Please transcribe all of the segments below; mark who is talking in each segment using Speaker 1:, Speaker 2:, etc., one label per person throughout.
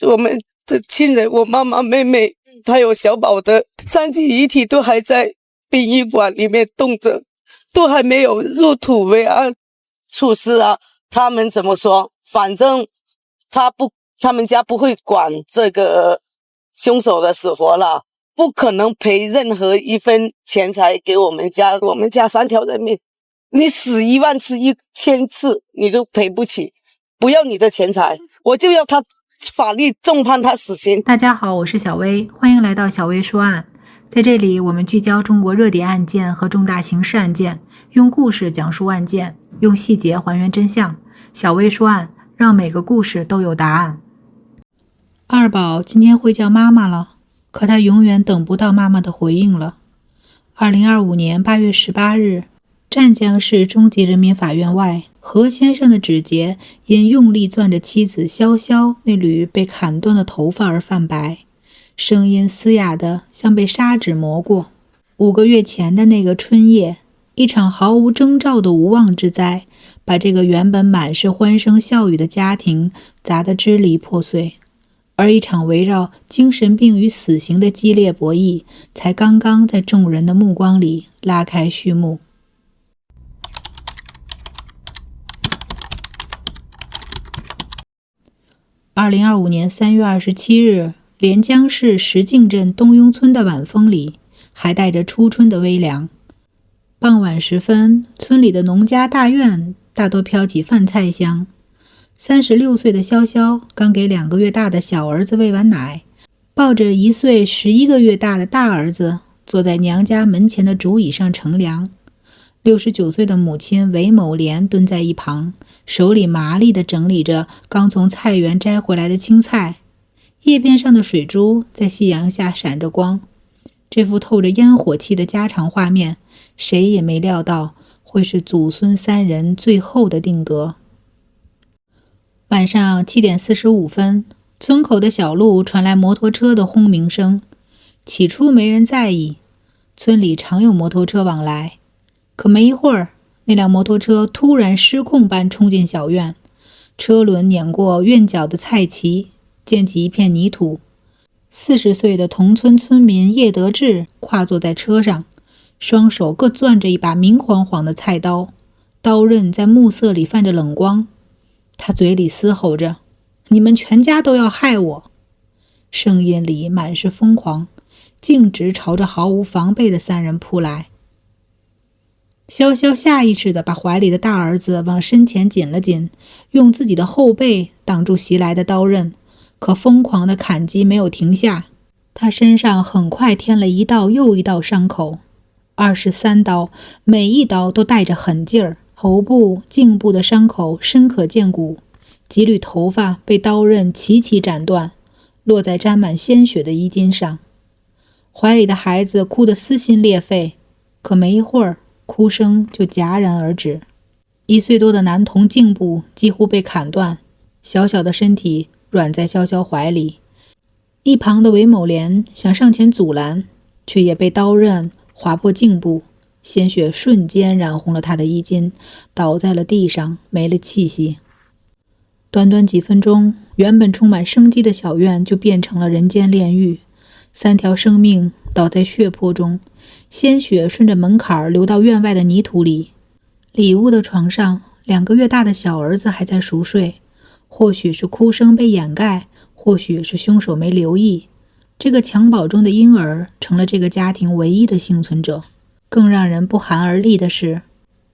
Speaker 1: 我们的亲人，我妈妈、妹妹，还有小宝的3具遗体都还在殡仪馆里面冻着，都还没有入土为安处尸啊。他们怎么说？反正他们家不会管这个凶手的死活了，不可能赔任何一分钱财给我们家3条人命。你死1万次、1000次，你都赔不起。不要你的钱财，我就要他法律重判他死刑。
Speaker 2: 大家好，我是小薇，欢迎来到小薇说案。在这里，我们聚焦中国热点案件和重大刑事案件，用故事讲述案件，用细节还原真相。小薇说案，让每个故事都有答案。二宝今天会叫妈妈了，可他永远等不到妈妈的回应了。2025年8月18日，湛江市中级人民法院外，何先生的指节因用力攥着妻子潇潇那缕被砍断的头发而泛白，声音嘶哑的像被砂纸磨过。5个月前的那个春夜，一场毫无征兆的无妄之灾，把这个原本满是欢声笑语的家庭砸得支离破碎，而一场围绕精神病与死刑的激烈博弈，才刚刚在众人的目光里拉开序幕。2025年3月27日，连江市石径镇东庸村的晚风里，还带着初春的微凉。傍晚时分，村里的农家大院大多飘起饭菜香。36岁的潇潇刚给2个月大的小儿子喂完奶，抱着1岁11个月大的大儿子，坐在娘家门前的竹椅上乘凉。69岁的母亲韦某莲蹲在一旁，手里麻利地整理着刚从菜园摘回来的青菜，叶片上的水珠在夕阳下闪着光。这幅透着烟火气的家常画面，谁也没料到会是祖孙3人最后的定格。晚上7点45分，村口的小路传来摩托车的轰鸣声。起初没人在意，村里常有摩托车往来，可没一会儿，那辆摩托车突然失控般冲进小院，车轮碾过院角的菜畦，溅起一片泥土。40岁的同村村民叶德志跨坐在车上，双手各攥着一把明晃晃的菜刀，刀刃在暮色里泛着冷光。他嘴里嘶吼着：“你们全家都要害我！”声音里满是疯狂，径直朝着毫无防备的3人扑来。潇潇下意识地把怀里的大儿子往身前紧了紧，用自己的后背挡住袭来的刀刃，可疯狂的砍击没有停下，他身上很快添了一道又一道伤口，23刀，每一刀都带着狠劲儿，头部、颈部的伤口深可见骨，几缕头发被刀刃齐齐斩断，落在沾满鲜血的衣襟上。怀里的孩子哭得撕心裂肺，可没一会儿，哭声就戛然而止。1岁多的男童颈部几乎被砍断，小小的身体软在潇潇怀里。一旁的韦某莲想上前阻拦，却也被刀刃划破颈部，鲜血瞬间染红了他的衣襟，倒在了地上，没了气息。短短几分钟，原本充满生机的小院就变成了人间炼狱。3条生命倒在血泊中，鲜血顺着门槛流到院外的泥土里。里屋的床上，2个月大的小儿子还在熟睡，或许是哭声被掩盖，或许是凶手没留意，这个襁褓中的婴儿成了这个家庭唯一的幸存者。更让人不寒而栗的是，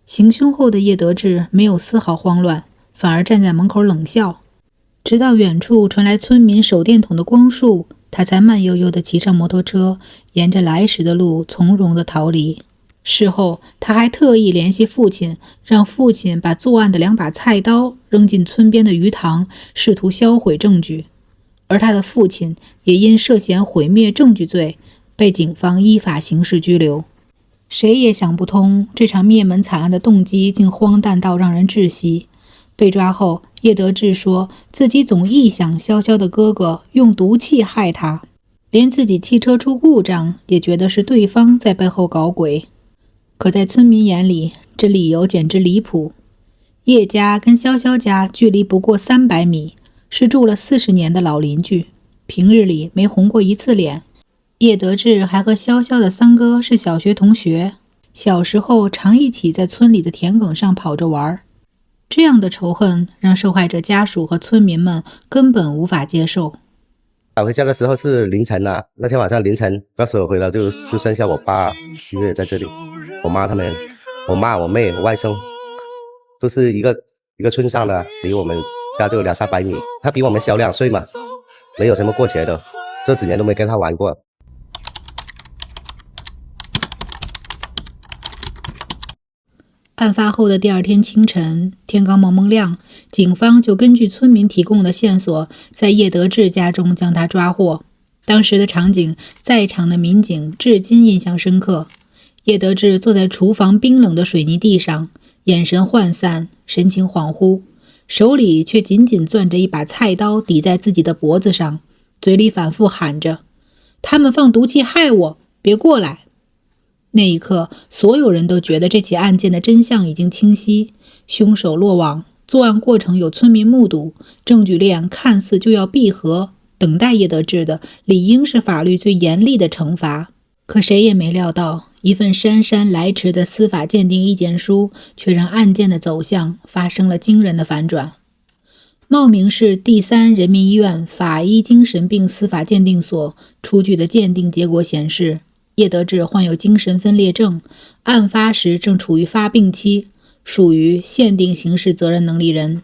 Speaker 2: 行凶后的叶德志没有丝毫慌乱，反而站在门口冷笑，直到远处传来村民手电筒的光束，他才慢悠悠地骑上摩托车，沿着来时的路从容地逃离。事后他还特意联系父亲，让父亲把作案的2把菜刀扔进村边的鱼塘，试图销毁证据。而他的父亲也因涉嫌毁灭证据罪被警方依法刑事拘留。谁也想不通，这场灭门惨案的动机竟荒诞到让人窒息。被抓后，叶德志说自己总臆想潇潇的哥哥用毒气害他，连自己汽车出故障也觉得是对方在背后搞鬼。可在村民眼里，这理由简直离谱。叶家跟潇潇家距离不过300米，是住了40年的老邻居，平日里没红过一次脸。叶德志还和潇潇的三哥是小学同学，小时候常一起在村里的田埂上跑着玩。这样的仇恨让受害者家属和村民们根本无法接受。
Speaker 3: 打回家的时候是凌晨啊，那天晚上凌晨，那时候回来就剩下我爸一个人在这里，我妈他们，我妈、我妹、我外甥，都是一个村上的，离我们家就200-300米。他比我们小2岁嘛，没有什么过节的，这几年都没跟他玩过。
Speaker 2: 案发后的第2天清晨，天刚蒙蒙亮，警方就根据村民提供的线索，在叶德志家中将他抓获。当时的场景，在场的民警至今印象深刻。叶德志坐在厨房冰冷的水泥地上，眼神涣散，神情恍惚，手里却紧紧攥着一把菜刀抵在自己的脖子上，嘴里反复喊着：“他们放毒气害我，别过来！”那一刻，所有人都觉得这起案件的真相已经清晰，凶手落网，作案过程有村民目睹，证据链看似就要闭合，等待叶德志的理应是法律最严厉的惩罚。可谁也没料到，一份姗姗来迟的司法鉴定意见书却让案件的走向发生了惊人的反转。茂名市第3人民医院法医精神病司法鉴定所出具的鉴定结果显示，叶德志患有精神分裂症，案发时正处于发病期，属于限定刑事责任能力人。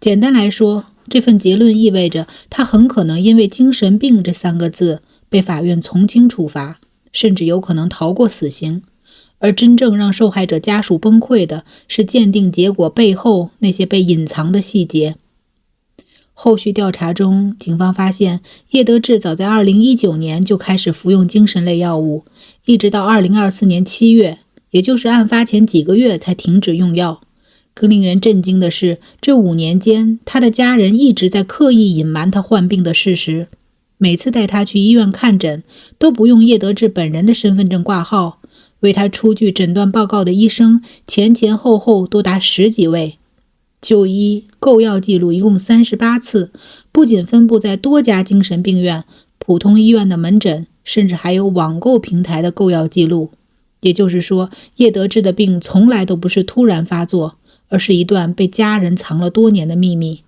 Speaker 2: 简单来说，这份结论意味着他很可能因为精神病这3个字被法院从轻处罚，甚至有可能逃过死刑。而真正让受害者家属崩溃的是鉴定结果背后那些被隐藏的细节。后续调查中，警方发现叶德志早在2019年就开始服用精神类药物，一直到2024年7月，也就是案发前几个月才停止用药。更令人震惊的是，这5年间，他的家人一直在刻意隐瞒他患病的事实。每次带他去医院看诊，都不用叶德志本人的身份证挂号，为他出具诊断报告的医生前前后后多达10几位。就医、购药记录一共38次，不仅分布在多家精神病院、普通医院的门诊，甚至还有网购平台的购药记录。也就是说，叶德志的病从来都不是突然发作，而是一段被家人藏了多年的秘密。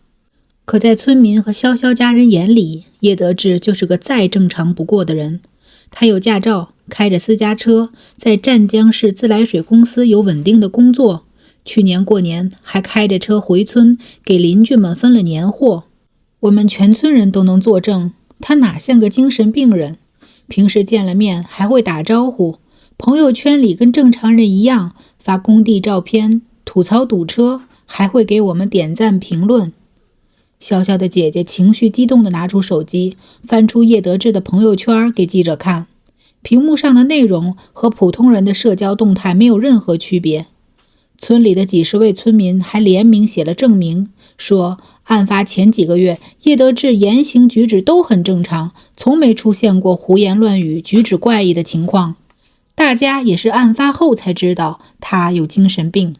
Speaker 2: 可在村民和潇潇家人眼里，叶德志就是个再正常不过的人。他有驾照，开着私家车，在湛江市自来水公司有稳定的工作。去年过年还开着车回村给邻居们分了年货。我们全村人都能作证，他哪像个精神病人，平时见了面还会打招呼，朋友圈里跟正常人一样发工地照片，吐槽堵车，还会给我们点赞评论。潇潇的姐姐情绪激动地拿出手机，翻出叶德志的朋友圈给记者看，屏幕上的内容和普通人的社交动态没有任何区别。村里的几十位村民还联名写了证明，说案发前几个月，叶德志言行举止都很正常，从没出现过胡言乱语、举止怪异的情况。大家也是案发后才知道他有精神病。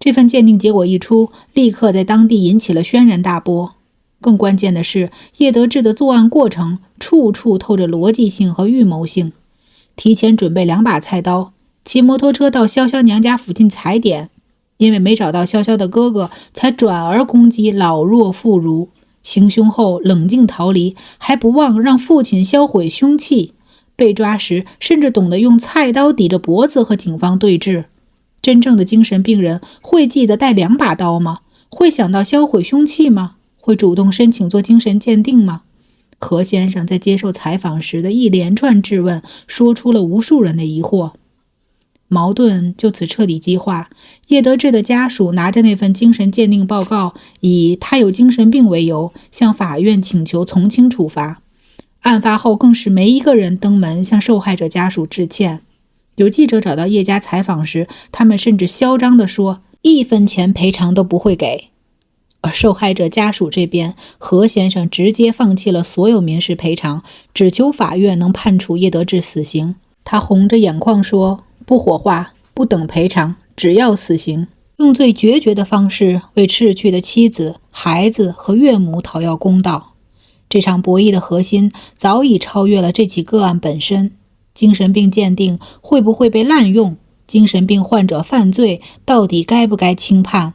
Speaker 2: 这份鉴定结果一出，立刻在当地引起了轩然大波。更关键的是，叶德志的作案过程处处透着逻辑性和预谋性。提前准备2把菜刀，骑摩托车到潇潇娘家附近踩点，因为没找到潇潇的哥哥，才转而攻击老弱妇孺。行凶后冷静逃离，还不忘让父亲销毁凶器。被抓时，甚至懂得用菜刀抵着脖子和警方对峙。真正的精神病人会记得带2把刀吗？会想到销毁凶器吗？会主动申请做精神鉴定吗？何先生在接受采访时的一连串质问，说出了无数人的疑惑。矛盾就此彻底激化，叶德志的家属拿着那份精神鉴定报告，以他有精神病为由，向法院请求从轻处罚。案发后更是没一个人登门向受害者家属致歉。有记者找到叶家采访时，他们甚至嚣张地说1分钱赔偿都不会给。而受害者家属这边，何先生直接放弃了所有民事赔偿，只求法院能判处叶德志死刑。他红着眼眶说，不火化，不等赔偿，只要死刑，用最决绝的方式为逝去的妻子孩子和岳母讨要公道。这场博弈的核心早已超越了这起个案本身。精神病鉴定会不会被滥用？精神病患者犯罪到底该不该轻判？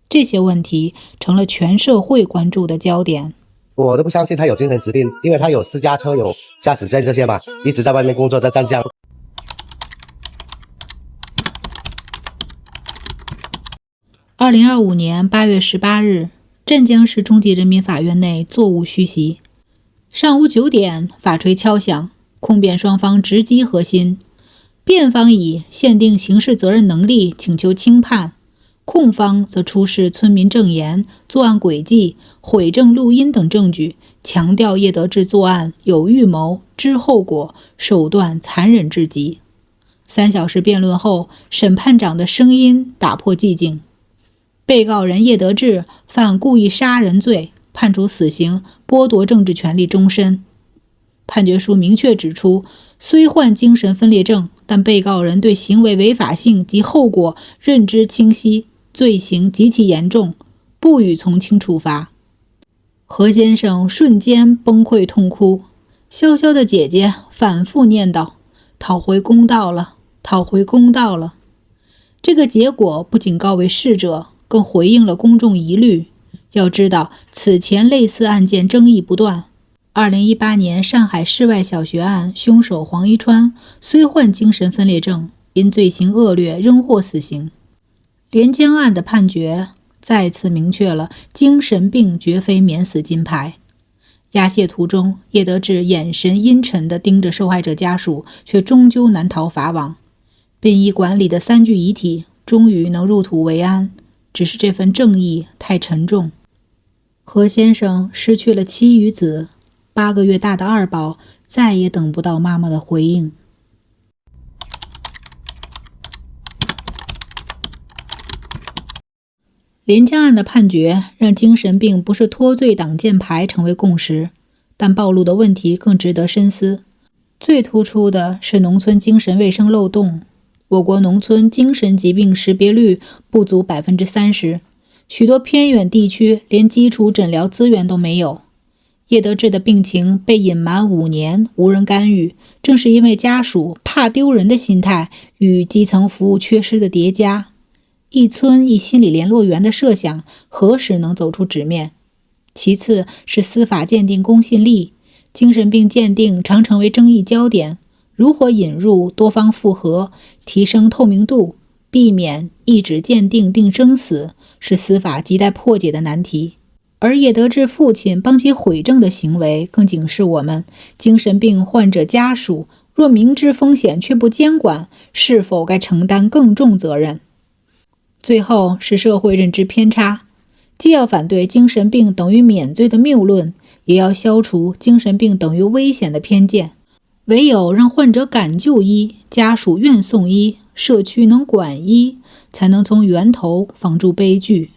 Speaker 2: 这些问题成了全社会关注的焦点。
Speaker 3: 我都不相信他有精神疾病，因为他有私家车、有驾驶证这些嘛，一直在外面工作，在湛江。
Speaker 2: 2025年8月18日，镇江市中级人民法院内座无虚席。上午9点，法锤敲响，控辩双方直击核心。辩方以限定刑事责任能力请求轻判，控方则出示村民证言、作案轨迹、毁证录音等证据，强调叶德志作案有预谋、知后果、手段残忍至极。3小时辩论后，审判长的声音打破寂静。被告人叶德志犯故意杀人罪，判处死刑，剥夺政治权利终身。判决书明确指出，虽患精神分裂症，但被告人对行为违法性及后果认知清晰，罪行极其严重，不予从轻处罚。何先生瞬间崩溃痛哭，潇潇的姐姐反复念叨：讨回公道了，讨回公道了。这个结果不仅告慰逝者，更回应了公众疑虑。要知道，此前类似案件争议不断。2018年上海市外小学案凶手黄一川虽患精神分裂症，因罪行恶劣仍获死刑。连江案的判决再次明确了精神病绝非免死金牌。押解途中，叶德志眼神阴沉地盯着受害者家属，却终究难逃法网。殡仪馆里的3具遗体终于能入土为安，只是这份正义太沉重。何先生失去了妻与子，8个月大的二宝再也等不到妈妈的回应。连江案的判决让精神病不是脱罪挡箭牌成为共识，但暴露的问题更值得深思。最突出的是农村精神卫生漏洞。我国农村精神疾病识别率不足 30%， 许多偏远地区连基础诊疗资源都没有。叶德志的病情被隐瞒5年，无人干预，正是因为家属怕丢人的心态与基层服务缺失的叠加。一村一心理联络员的设想何时能走出纸面？其次是司法鉴定公信力，精神病鉴定常成为争议焦点。如何引入多方复核，提升透明度，避免一纸鉴定定生死，是司法亟待破解的难题。而叶德志父亲帮其毁证的行为，更警示我们：精神病患者家属若明知风险却不监管，是否该承担更重责任？最后是社会认知偏差，既要反对精神病等于免罪的谬论，也要消除精神病等于危险的偏见。唯有让患者敢就医，家属愿送医，社区能管医，才能从源头防住悲剧。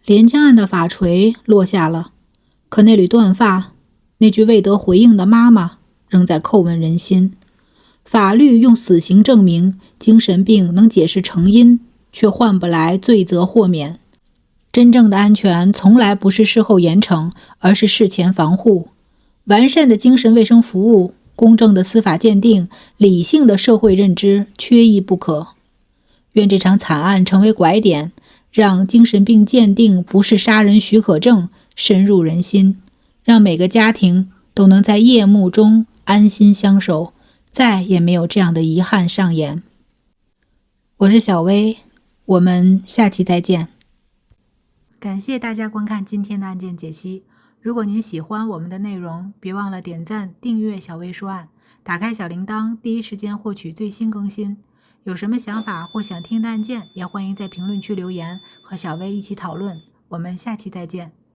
Speaker 2: 连江案的法锤落下了，可那缕断发，那句未得回应的妈妈，仍在叩问人心。法律用死刑证明精神病能解释成因，却换不来罪责豁免。真正的安全从来不是事后严惩，而是事前防护。完善的精神卫生服务，公正的司法鉴定，理性的社会认知缺一不可。愿这场惨案成为拐点，让精神病鉴定不是杀人许可证深入人心，让每个家庭都能在夜幕中安心相守，再也没有这样的遗憾上演。我是小薇，我们下期再见。感谢大家观看今天的案件解析。如果您喜欢我们的内容，别忘了点赞、订阅小薇说案，打开小铃铛，第一时间获取最新更新。有什么想法或想听的案件，也欢迎在评论区留言，和小薇一起讨论。我们下期再见。